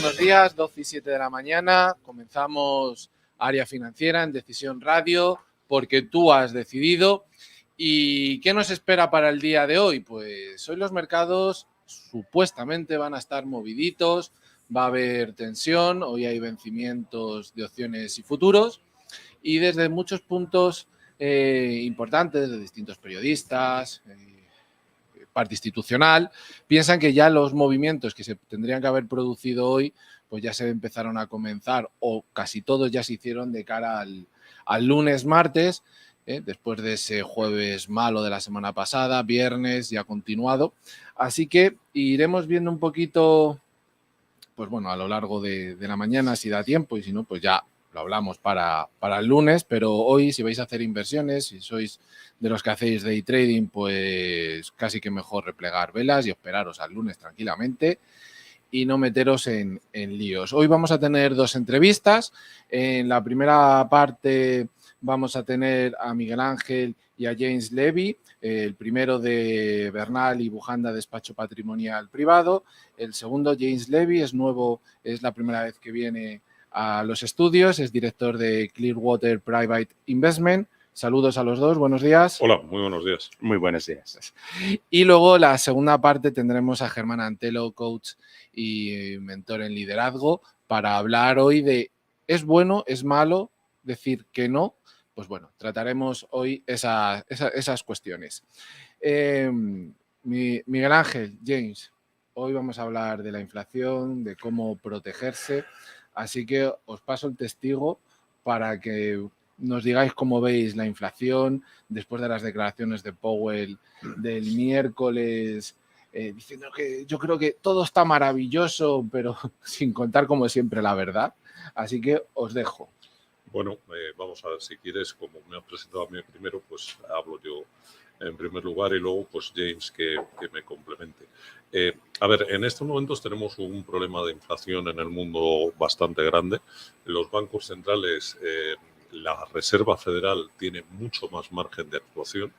Buenos días, 12 y 7 de la mañana. Comenzamos Área Financiera en Decisión Radio, porque tú has decidido. ¿Y qué nos espera para el día de hoy? Pues hoy los mercados supuestamente van a estar moviditos, va a haber tensión, hoy hay vencimientos de opciones y futuros y desde muchos puntos importantes, de distintos periodistas, parte institucional, piensan que ya los movimientos que se tendrían que haber producido hoy, pues ya se empezaron a comenzar o casi todos ya se hicieron de cara al lunes, martes, después de ese jueves malo de la semana pasada, viernes ya continuado. Así que iremos viendo un poquito, pues bueno, a lo largo de la mañana si da tiempo y si no, pues ya lo hablamos para el lunes, pero hoy si vais a hacer inversiones, si sois de los que hacéis day trading, pues casi que mejor replegar velas y esperaros al lunes tranquilamente y no meteros en líos. Hoy vamos a tener dos entrevistas. En la primera parte vamos a tener a Miguel Ángel y a James Levy, el primero de Bernal y Bujanda Despacho Patrimonial Privado. El segundo, James Levy, es nuevo, es la primera vez que viene a los estudios, es director de Clearwater Private Investment. Saludos a los dos, buenos días. Hola, muy buenos días. Muy buenos días. Y luego la segunda parte tendremos a Germán Antelo, coach y mentor en liderazgo, para hablar hoy de ¿es bueno, es malo decir que no? Pues bueno, trataremos hoy esas cuestiones. Miguel Ángel, James, hoy vamos a hablar de la inflación, de cómo protegerse, así que os paso el testigo para que nos digáis cómo veis la inflación después de las declaraciones de Powell del miércoles, diciendo que yo creo que todo está maravilloso, pero sin contar como siempre la verdad. Así que os dejo. Bueno, vamos a ver, si quieres, como me has presentado a mí primero, pues hablo yo en primer lugar y luego pues James que me complemente. A ver, en estos momentos tenemos un problema de inflación en el mundo bastante grande. Los bancos centrales, la Reserva Federal tiene mucho más margen de actuación,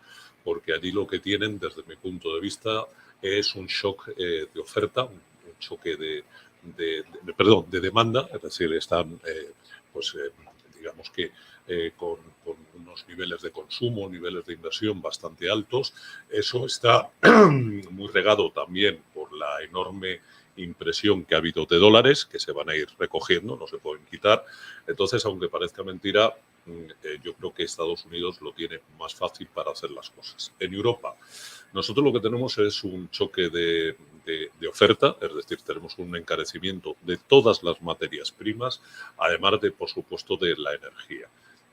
porque allí lo que tienen, desde mi punto de vista, es un shock de oferta, un choque de demanda, es decir, están digamos que con unos niveles de consumo, niveles de inversión bastante altos. Eso está muy regado también por la enorme impresión que ha habido de dólares, que se van a ir recogiendo, no se pueden quitar. Entonces, aunque parezca mentira, yo creo que Estados Unidos lo tiene más fácil para hacer las cosas. En Europa, nosotros lo que tenemos es un choque de oferta, es decir, tenemos un encarecimiento de todas las materias primas, además de, por supuesto, de la energía.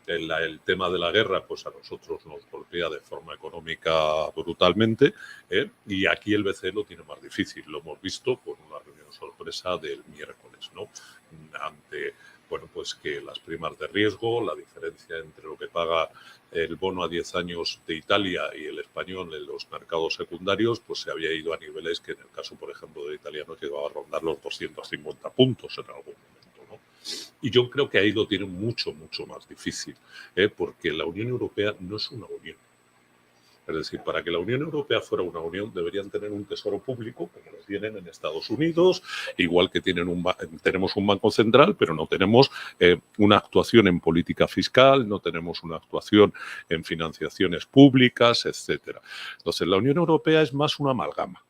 El tema de la guerra, pues a nosotros nos golpea de forma económica brutalmente, y aquí el BCE lo tiene más difícil. Lo hemos visto con una reunión sorpresa del miércoles, ¿no? Ante, bueno, pues que las primas de riesgo, la diferencia entre lo que paga el bono a 10 años de Italia y el español en los mercados secundarios, pues se había ido a niveles que en el caso, por ejemplo, del italiano llegaba a rondar los 250 puntos en algún momento, ¿no? Y yo creo que ahí lo tienen mucho, mucho más difícil, porque la Unión Europea no es una unión. Es decir, para que la Unión Europea fuera una unión deberían tener un tesoro público, como lo tienen en Estados Unidos, igual que tenemos un banco central, pero no tenemos una actuación en política fiscal, no tenemos una actuación en financiaciones públicas, etcétera. Entonces, la Unión Europea es más una amalgama.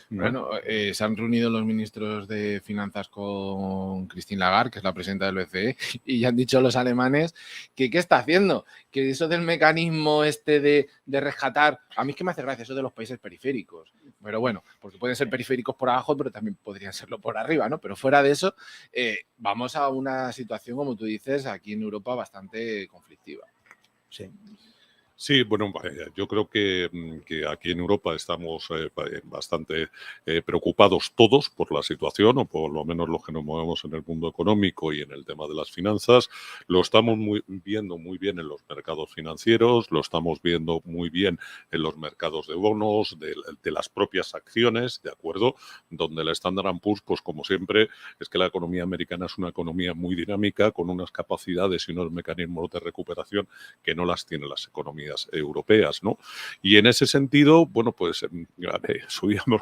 Bueno, se han reunido los ministros de Finanzas con Christine Lagarde, que es la presidenta del BCE, y ya han dicho los alemanes que ¿qué está haciendo? Que eso del mecanismo de rescatar, a mí es que me hace gracia eso de los países periféricos, pero bueno, porque pueden ser periféricos por abajo, pero también podrían serlo por arriba, ¿no? Pero fuera de eso, vamos a una situación, como tú dices, aquí en Europa bastante conflictiva. Sí. Sí, bueno, yo creo que aquí en Europa estamos bastante preocupados todos por la situación, o por lo menos los que nos movemos en el mundo económico y en el tema de las finanzas. Lo estamos viendo muy bien en los mercados financieros, lo estamos viendo muy bien en los mercados de bonos, de las propias acciones, ¿de acuerdo? Donde la Standard & Poor's, pues como siempre, es que la economía americana es una economía muy dinámica, con unas capacidades y unos mecanismos de recuperación que no las tienen las economías economías europeas, ¿no? Y en ese sentido, bueno, pues subíamos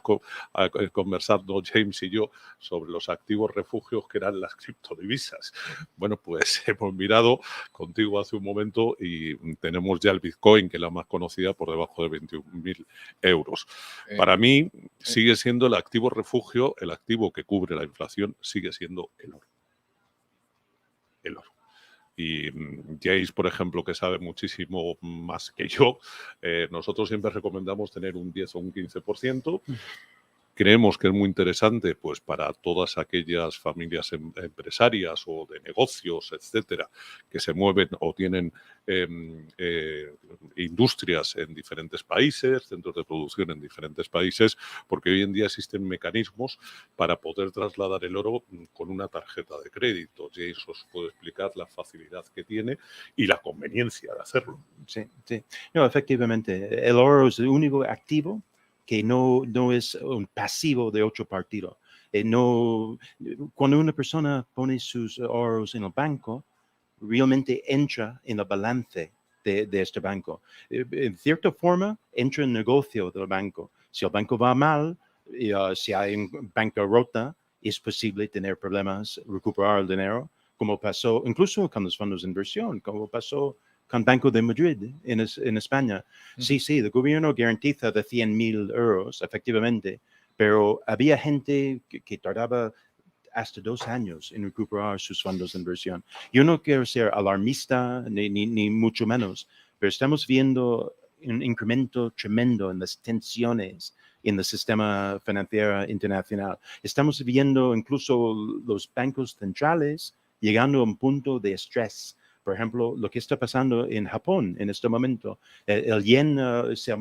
a conversar, ¿no?, James y yo, sobre los activos refugios que eran las criptodivisas. Bueno, pues hemos mirado contigo hace un momento y tenemos ya el Bitcoin, que es la más conocida, por debajo de 21.000 euros. Para mí sigue siendo el activo refugio, el activo que cubre la inflación, sigue siendo el oro. El oro. Y James, por ejemplo, que sabe muchísimo más que yo, nosotros siempre recomendamos tener un 10 o un 15%. Creemos que es muy interesante, pues, para todas aquellas familias empresarias o de negocios, etcétera, que se mueven o tienen industrias en diferentes países, centros de producción en diferentes países, porque hoy en día existen mecanismos para poder trasladar el oro con una tarjeta de crédito. James os puede explicar la facilidad que tiene y la conveniencia de hacerlo. Sí, sí. No, efectivamente, el oro es el único activo que no es un pasivo de otro partido. Cuando una persona pone sus ahorros en el banco, realmente entra en el balance de este banco. En cierta forma, entra en el negocio del banco. Si el banco va mal, si hay bancarrota, es posible tener problemas, recuperar el dinero, como pasó incluso con los fondos de inversión, como pasó con Banco de Madrid en España. Sí, el gobierno garantiza de 100.000 euros, efectivamente, pero había gente que tardaba hasta 2 años en recuperar sus fondos de inversión. Yo no quiero ser alarmista, ni mucho menos, pero estamos viendo un incremento tremendo en las tensiones en el sistema financiero internacional. Estamos viendo incluso los bancos centrales llegando a un punto de estrés. Por ejemplo, lo que está pasando en Japón en este momento, el yen se ha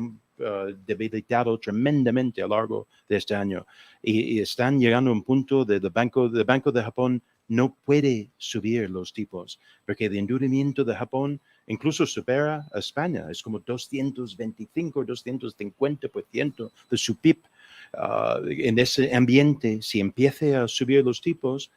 debilitado tremendamente a lo largo de este año y están llegando a un punto del Banco de Japón no puede subir los tipos porque el endeudamiento de Japón incluso supera a España, es como 225, 250% de su PIB. En ese ambiente, si empieza a subir los tipos,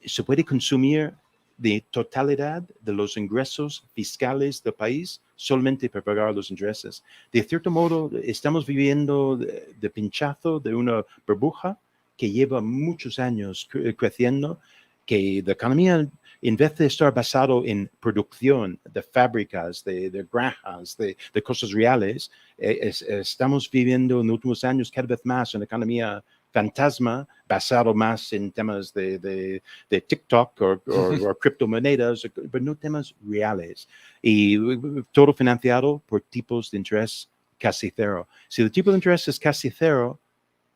se puede consumir de totalidad de los ingresos fiscales del país solamente para pagar los intereses. De cierto modo, estamos viviendo de pinchazo de una burbuja que lleva muchos años creciendo, que la economía, en vez de estar basado en producción de fábricas, de granjas, de cosas reales, estamos viviendo en los últimos años cada vez más una economía fantasma basado más en temas de TikTok o criptomonedas, pero no temas reales. Y todo financiado por tipos de interés casi cero. Si el tipo de interés es casi cero,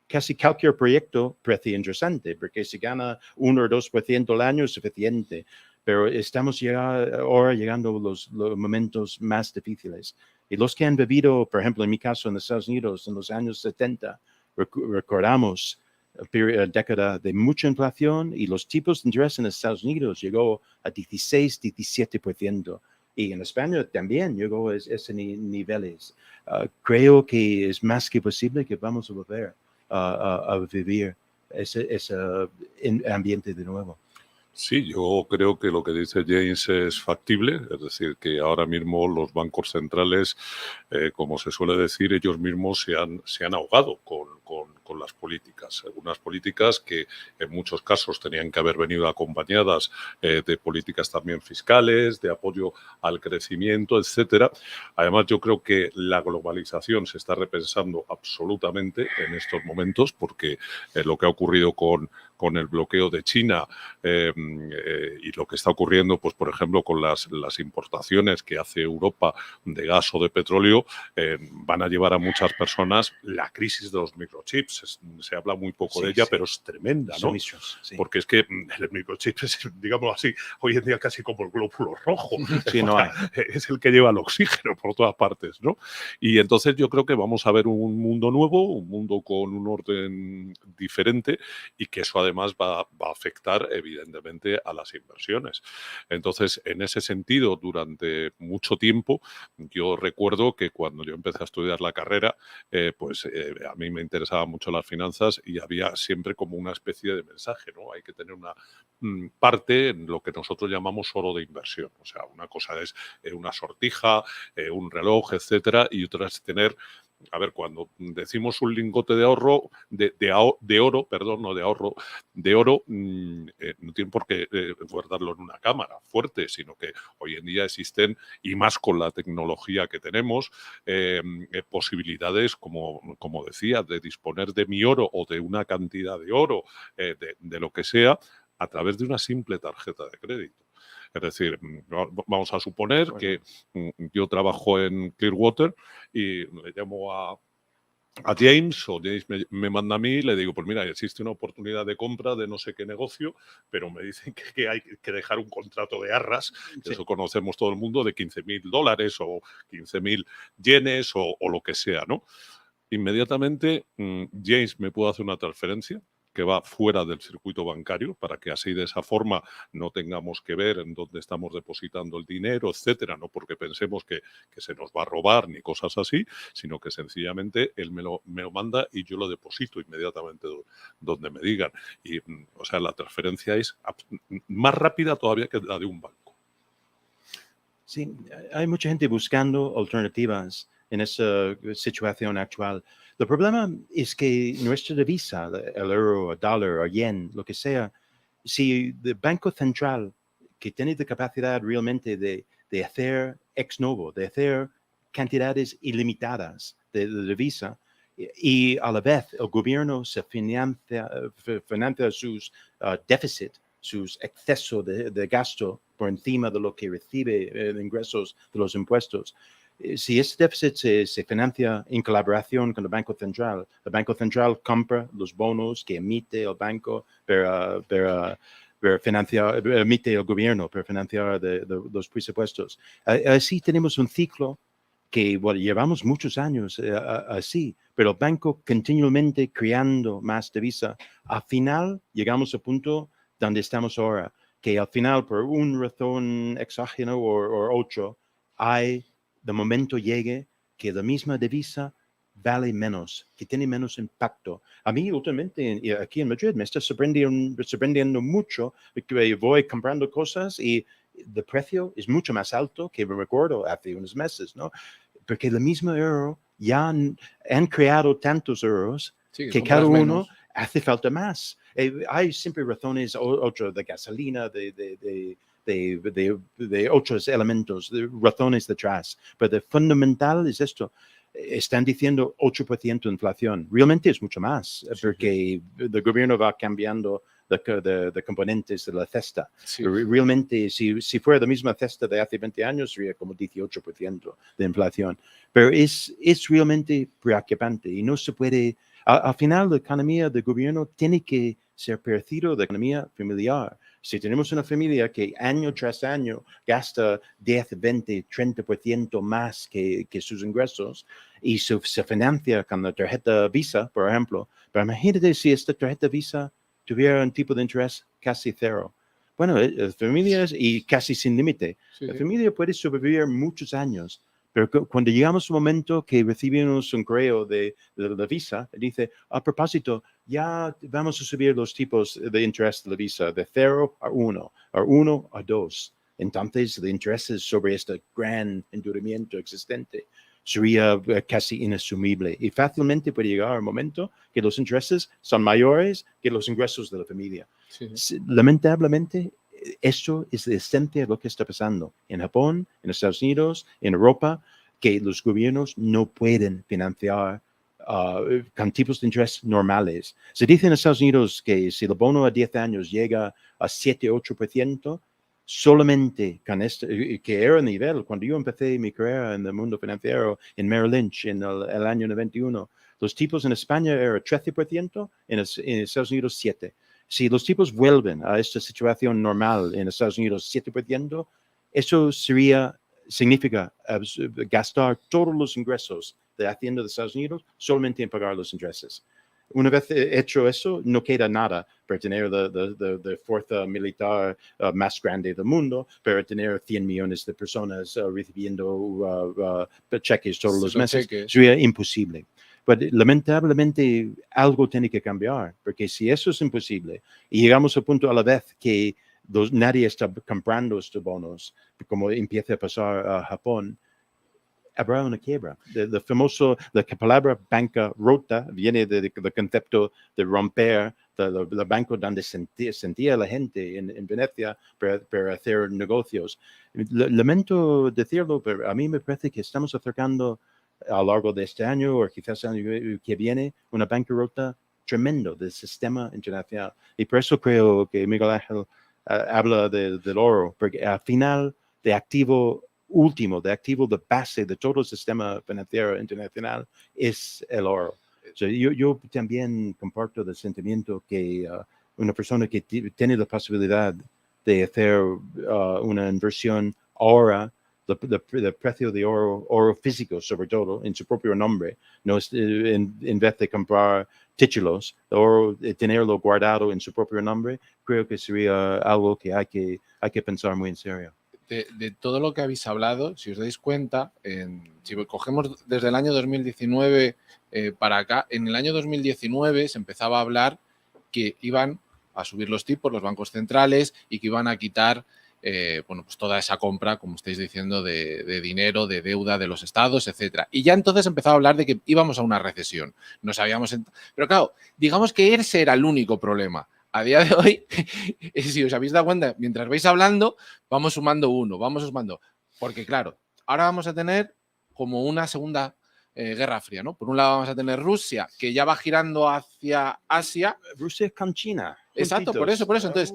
casi cualquier proyecto parece interesante, porque si gana 1 o 2% al año es suficiente. Pero estamos ahora llegando a los momentos más difíciles. Y los que han vivido, por ejemplo, en mi caso en los Estados Unidos, en los años 70, recordamos una década de mucha inflación y los tipos de interés en Estados Unidos llegó a 16, 17%. Y en España también llegó a esos niveles. Creo que es más que posible que vamos a volver a vivir ese ambiente de nuevo. Sí, yo creo que lo que dice James es factible, es decir, que ahora mismo los bancos centrales, como se suele decir, ellos mismos se han ahogado con las políticas. Algunas políticas que en muchos casos tenían que haber venido acompañadas de políticas también fiscales, de apoyo al crecimiento, etcétera. Además, yo creo que la globalización se está repensando absolutamente en estos momentos, porque lo que ha ocurrido con el bloqueo de China y lo que está ocurriendo, pues por ejemplo, con las importaciones que hace Europa de gas o de petróleo, van a llevar a muchas personas la crisis de los microchips. Se habla muy poco de ella, pero es tremenda, ¿no? Porque es que el microchip es, digamos así, hoy en día casi como el glóbulo rojo. Sí, no hay. Es el que lleva el oxígeno por todas partes, ¿no? Y entonces yo creo que vamos a ver un mundo nuevo, un mundo con un orden diferente y que eso además va a afectar evidentemente a las inversiones. Entonces, en ese sentido, durante mucho tiempo, yo recuerdo que cuando yo empecé a estudiar la carrera, a mí me interesaban mucho las finanzas y había siempre como una especie de mensaje, ¿no? Hay que tener una parte en lo que nosotros llamamos oro de inversión. O sea, una cosa es una sortija, un reloj, etcétera, y otra es tener, a ver, cuando decimos un lingote de ahorro, de oro, perdón, no de ahorro, de oro, no tiene por qué guardarlo en una cámara fuerte, sino que hoy en día existen, y más con la tecnología que tenemos, posibilidades, como decía, de disponer de mi oro o de una cantidad de oro, de lo que sea, a través de una simple tarjeta de crédito. Es decir, vamos a suponer que yo trabajo en Clearwater y le llamo a James, o James me manda a mí y le digo, pues mira, existe una oportunidad de compra de no sé qué negocio, pero me dicen que hay que dejar un contrato de arras, que eso conocemos todo el mundo, de $15,000 o 15,000 yenes o lo que sea, ¿no? Inmediatamente James me puede hacer una transferencia que va fuera del circuito bancario para que así de esa forma no tengamos que ver en dónde estamos depositando el dinero, etcétera, no porque pensemos que se nos va a robar ni cosas así, sino que sencillamente él me lo manda y yo lo deposito inmediatamente donde me digan. Y, o sea, la transferencia es más rápida todavía que la de un banco. Sí, hay mucha gente buscando alternativas en esa situación actual. El problema es que nuestra divisa, el euro, el dólar, el yen, lo que sea, si el Banco Central, que tiene la capacidad realmente de hacer ex novo, de hacer cantidades ilimitadas de divisa, y a la vez el gobierno se financia sus déficits, sus excesos de gasto por encima de lo que recibe de ingresos de los impuestos. Si ese déficit se financia en colaboración con el Banco Central compra los bonos que emite el banco para financiar, emite el gobierno para financiar los presupuestos. Así tenemos un ciclo que llevamos muchos años así, pero el banco continuamente creando más divisa. Al final llegamos al punto donde estamos ahora, que al final por una razón exógena o ocho, de momento llegue que la misma divisa vale menos, que tiene menos impacto. A mí últimamente aquí en Madrid me está sorprendiendo mucho que voy comprando cosas y el precio es mucho más alto que me recuerdo hace unos meses, ¿no? Porque el mismo euro ya han creado tantos euros que cada uno hace falta más. Hay siempre razones, otras de gasolina, de otros elementos, de razones detrás. Pero fundamental es esto. Están diciendo 8% de inflación. Realmente es mucho más, porque el gobierno va cambiando de componentes de la cesta. Sí. Realmente, si fuera la misma cesta de hace 20 años, sería como 18% de inflación. Pero es realmente preocupante y no se puede. Al final, la economía del gobierno tiene que ser parecido a la economía familiar. Si tenemos una familia que año tras año gasta 10, 20, 30% más que sus ingresos y se financia con la tarjeta Visa, por ejemplo, pero imagínate si esta tarjeta Visa tuviera un tipo de interés casi cero. Bueno, las familias y casi sin límite. La familia puede sobrevivir muchos años, pero cuando llegamos a un momento que recibimos un correo de la Visa, dice, a propósito, ya vamos a subir los tipos de interés de la Visa de 0 a 1, a 1 a 2. Entonces, los intereses sobre este gran endeudamiento existente sería casi inasumible y fácilmente puede llegar al momento que los intereses son mayores que los ingresos de la familia. Lamentablemente, esto es la esencia de lo que está pasando en Japón, en Estados Unidos, en Europa, que los gobiernos no pueden financiar con tipos de interés normales. Se dice en Estados Unidos que si el bono a 10 años llega a 7-8%, solamente con este, que era el nivel, cuando yo empecé mi carrera en el mundo financiero en Merrill Lynch en el año 91, los tipos en España eran 13%, en Estados Unidos 7%. Si los tipos vuelven a esta situación normal en Estados Unidos 7%, eso significa gastar todos los ingresos de Hacienda de Estados Unidos solamente en pagar los intereses. Una vez hecho eso, no queda nada para tener la fuerza militar más grande del mundo, para tener 100 millones de personas recibiendo cheques todos los meses. Cheques. Sería imposible. Pero lamentablemente algo tiene que cambiar, porque si eso es imposible y llegamos al punto a la vez que nadie está comprando estos bonos, como empieza a pasar a Japón, habrá una quiebra. La palabra bancarrota viene del concepto de romper el banco donde sentía la gente en Venecia para hacer negocios. Lamento decirlo, pero a mí me parece que estamos acercando a lo largo de este año o quizás el año que viene una bancarrota tremendo del sistema internacional. Y por eso creo que Miguel Ángel habla del oro, porque al final de activo último, de activo de base de todo el sistema financiero internacional es el oro. O sea, yo también comparto el sentimiento que una persona que tiene la posibilidad de hacer una inversión ahora, el precio de oro físico sobre todo, en su propio nombre, no es, en vez de comprar títulos, oro, tenerlo guardado en su propio nombre, creo que sería algo que hay que pensar muy en serio. De todo lo que habéis hablado, si os dais cuenta, si cogemos desde el año 2019 para acá, en el año 2019 se empezaba a hablar que iban a subir los tipos, los bancos centrales, y que iban a quitar pues toda esa compra, como estáis diciendo, de dinero, de deuda de los estados, etcétera. Y ya entonces empezaba a hablar de que íbamos a una recesión. No sabíamos. Pero claro, digamos que ese era el único problema. A día de hoy, si os habéis dado cuenta, mientras vais hablando, vamos sumando uno, vamos sumando. Porque claro, ahora vamos a tener como una segunda guerra fría, ¿no? Por un lado vamos a tener Rusia, que ya va girando hacia Asia. Rusia con China. Exacto, por eso. Entonces,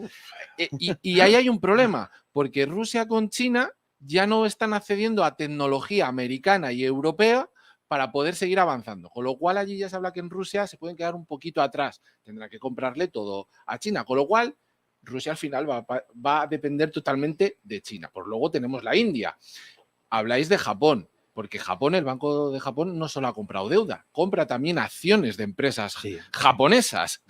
y ahí hay un problema, porque Rusia con China ya no están accediendo a tecnología americana y europea para poder seguir avanzando. Con lo cual allí ya se habla que en Rusia se pueden quedar un poquito atrás. Tendrá que comprarle todo a China. Con lo cual Rusia al final va a depender totalmente de China. Por luego tenemos la India. Habláis de Japón, porque Japón, el Banco de Japón no solo ha comprado deuda, compra también acciones de empresas japonesas.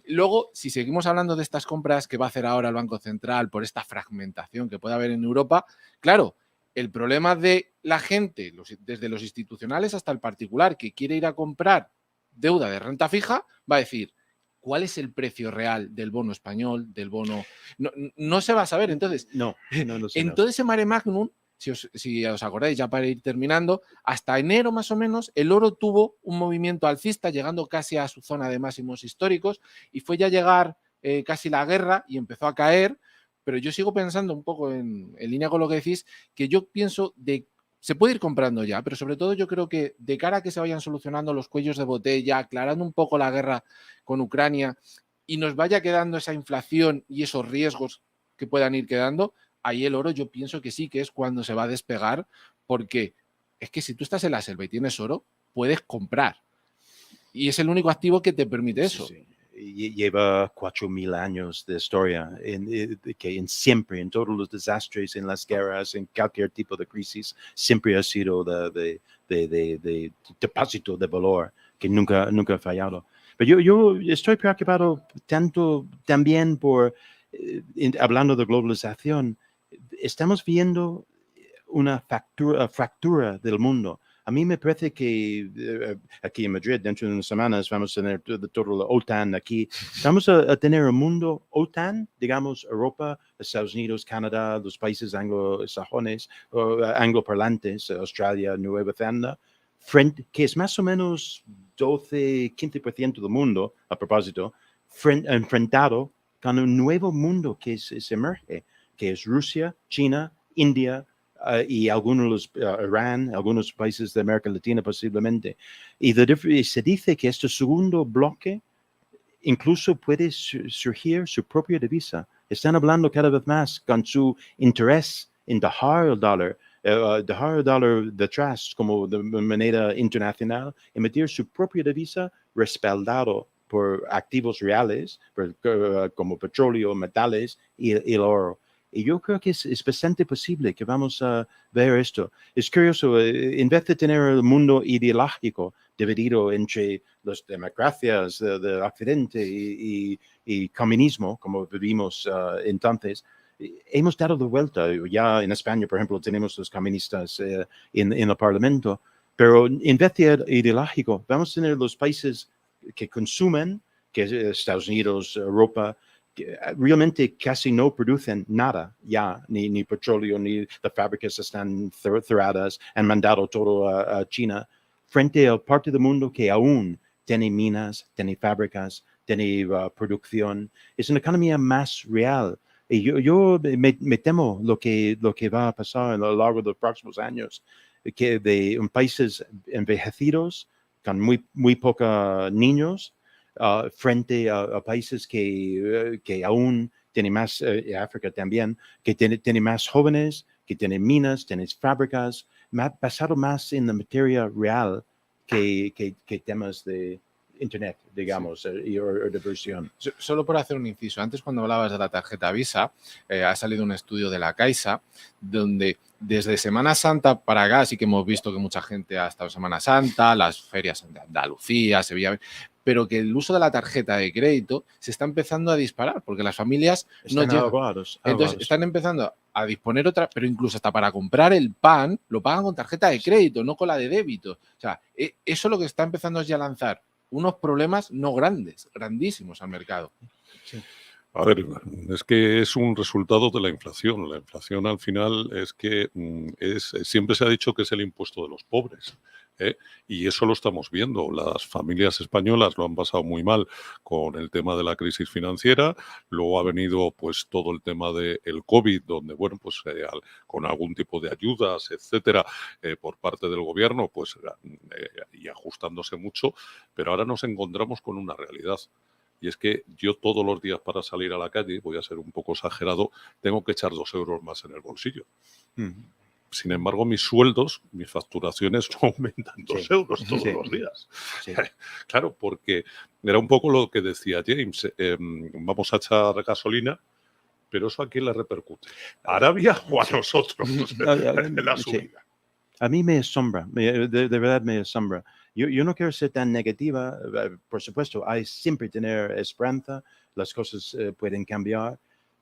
Luego, si seguimos hablando de estas compras que va a hacer ahora el Banco Central por esta fragmentación que puede haber en Europa, claro, el problema de la gente, desde los institucionales hasta el particular, que quiere ir a comprar deuda de renta fija, va a decir, ¿cuál es el precio real del bono español, del bono? No se va a saber. Entonces, no sé, en todo ese mare magnum, si os acordáis, ya para ir terminando, hasta enero más o menos, el oro tuvo un movimiento alcista, llegando casi a su zona de máximos históricos, y fue ya llegar casi la guerra y empezó a caer. Pero yo sigo pensando un poco en línea con lo que decís, que yo pienso se puede ir comprando ya, pero sobre todo yo creo que de cara a que se vayan solucionando los cuellos de botella, aclarando un poco la guerra con Ucrania y nos vaya quedando esa inflación y esos riesgos que puedan ir quedando, ahí el oro yo pienso que sí que es cuando se va a despegar, porque es que si tú estás en la selva y tienes oro, puedes comprar. Y es el único activo que te permite eso. Sí. Lleva 4.000 años de historia que siempre, en todos los desastres, en las guerras, en cualquier tipo de crisis, siempre ha sido de depósito de valor que nunca ha fallado. Pero yo estoy preocupado tanto también por, hablando de globalización, estamos viendo una fractura del mundo. A mí me parece que aquí en Madrid, dentro de unas semanas, vamos a tener todo la OTAN aquí. Vamos a tener un mundo OTAN, digamos, Europa, Estados Unidos, Canadá, los países anglosajones, angloparlantes, Australia, Nueva Zelanda, que es más o menos 12-15% del mundo, a propósito, enfrentado con un nuevo mundo que se emerge, que es Rusia, China, India, y algunos, Irán, algunos países de América Latina posiblemente. Y se dice que este segundo bloque incluso puede surgir su propia divisa. Están hablando cada vez más con su interés en dejar el dólar detrás como de manera internacional, emitir su propia divisa respaldado por activos reales, como petróleo, metales y el oro. Y yo creo que es bastante posible que vamos a ver esto. Es curioso, en vez de tener el mundo ideológico, dividido entre las democracias del Occidente y comunismo, como vivimos entonces, hemos dado de vuelta. Ya en España, por ejemplo, tenemos los comunistas en el Parlamento, pero en vez de ideológico, vamos a tener los países que consumen, que es Estados Unidos, Europa, que realmente casi no producen nada ya, ni petróleo, ni las fábricas están cerradas, han mandado todo a China, frente a parte del mundo que aún tiene minas, tiene fábricas, tiene producción. Es una economía más real. Y yo me temo lo que va a pasar a lo largo de los próximos años, que de países envejecidos, con muy pocos niños, frente a países que aún tienen más, África también, que tiene más jóvenes, que tienen minas, tienen fábricas, basado más en la materia real que temas de Internet, digamos, sí. o de versión. Solo por hacer un inciso, antes cuando hablabas de la tarjeta Visa, ha salido un estudio de la Caixa, donde desde Semana Santa para acá sí que hemos visto que mucha gente ha estado en Semana Santa, las ferias de Andalucía, Sevilla, pero que el uso de la tarjeta de crédito se está empezando a disparar, porque las familias están no llegan. Ahogados. Entonces están empezando a disponer otra, pero incluso hasta para comprar el pan lo pagan con tarjeta de crédito, no con la de débito. O sea, eso lo que está empezando es ya a lanzar unos problemas no grandes, grandísimos al mercado. Sí. A ver, es que es un resultado de la inflación. La inflación al final es que siempre se ha dicho que es el impuesto de los pobres. Y eso lo estamos viendo. Las familias españolas lo han pasado muy mal con el tema de la crisis financiera. Luego ha venido pues todo el tema del COVID, donde bueno, pues con algún tipo de ayudas, etcétera, por parte del gobierno, pues y ajustándose mucho. Pero ahora nos encontramos con una realidad. Y es que yo todos los días para salir a la calle, voy a ser un poco exagerado, tengo que echar 2 euros más en el bolsillo. Sin embargo, mis sueldos, mis facturaciones no aumentan 2 euros todos los días. Sí. Claro, porque era un poco lo que decía James, vamos a echar gasolina, pero ¿eso a quién le repercute? ¿A Arabia o a nosotros en la subida? A mí me asombra, de verdad me asombra. Yo no quiero ser tan negativa, por supuesto, hay siempre tener esperanza, las cosas pueden cambiar,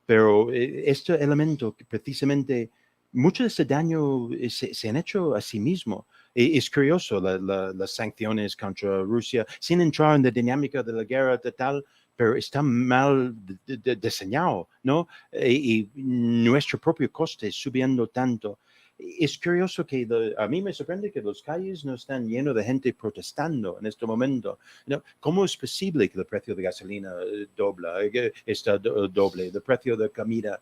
pero este elemento que precisamente mucho de ese daño se han hecho a sí mismo. Es curioso las sanciones contra Rusia, sin entrar en la dinámica de la guerra tal, pero está mal diseñado, ¿no? Y nuestro propio coste subiendo tanto. Es curioso que a mí me sorprende que las calles no están llenas de gente protestando en este momento. ¿No? ¿Cómo es posible que el precio de gasolina está doble, el precio de comida?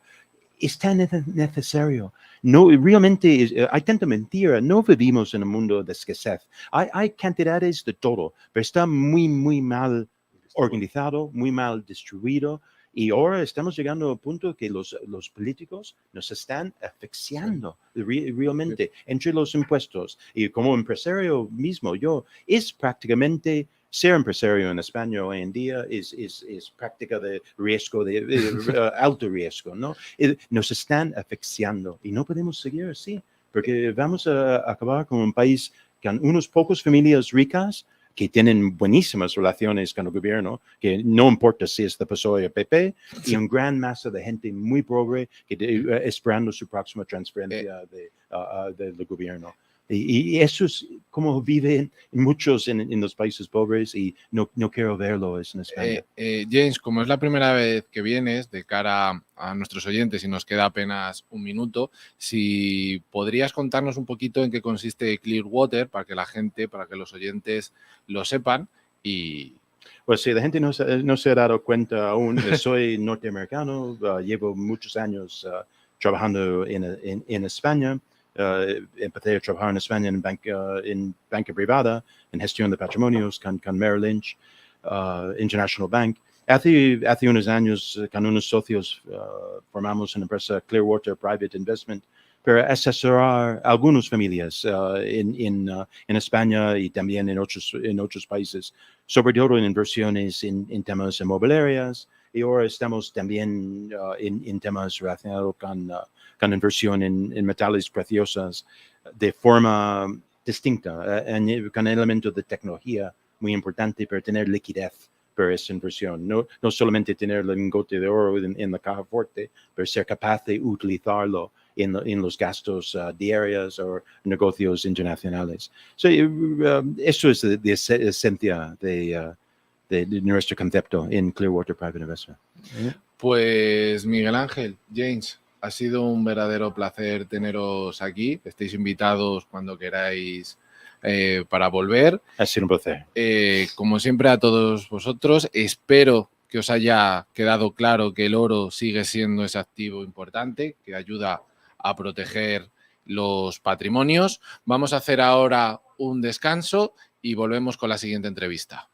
Es tan necesario. No, realmente hay tanta mentira. No vivimos en un mundo de escasez. Hay cantidades de todo, pero está muy mal organizado, muy mal distribuido. Y ahora estamos llegando al punto que los políticos nos están asfixiando realmente entre los impuestos. Y como empresario mismo, es prácticamente ser empresario en España hoy en día es práctica de riesgo, de alto riesgo, ¿no? Nos están asfixiando y no podemos seguir así, porque vamos a acabar con un país con unos pocos familias ricas que tienen buenísimas relaciones con el gobierno, que no importa si es de PSOE o PP, y una gran masa de gente muy pobre que esperando su próxima transferencia del gobierno. Y eso es como viven muchos en los países pobres y no quiero verlo en España. James, como es la primera vez que vienes de cara a nuestros oyentes y nos queda apenas un minuto, si podrías contarnos un poquito en qué consiste Clearwater para que los oyentes lo sepan y... Pues sí, la gente no se ha dado cuenta aún. Soy norteamericano, llevo muchos años trabajando en España. Empecé a trabajar en España en banca privada, en gestión de patrimonios con Merrill Lynch, International Bank. Hace unos años, con unos socios, formamos una empresa Clearwater Private Investment para asesorar a algunas familias en España y también en otros países, sobre todo en inversiones en temas inmobiliarios. Y ahora estamos también en temas relacionados con inversión en metales preciosos de forma distinta, con elementos de tecnología muy importante para tener liquidez para esa inversión. No solamente tener el lingote de oro en la caja fuerte, pero ser capaz de utilizarlo en los gastos diarios o negocios internacionales. Eso es la esencia de nuestro concepto en Clearwater Private Investment. Pues Miguel Ángel, James, ha sido un verdadero placer teneros aquí. Estáis invitados cuando queráis para volver. Ha sido un placer. Como siempre a todos vosotros, espero que os haya quedado claro que el oro sigue siendo ese activo importante que ayuda a proteger los patrimonios. Vamos a hacer ahora un descanso y volvemos con la siguiente entrevista.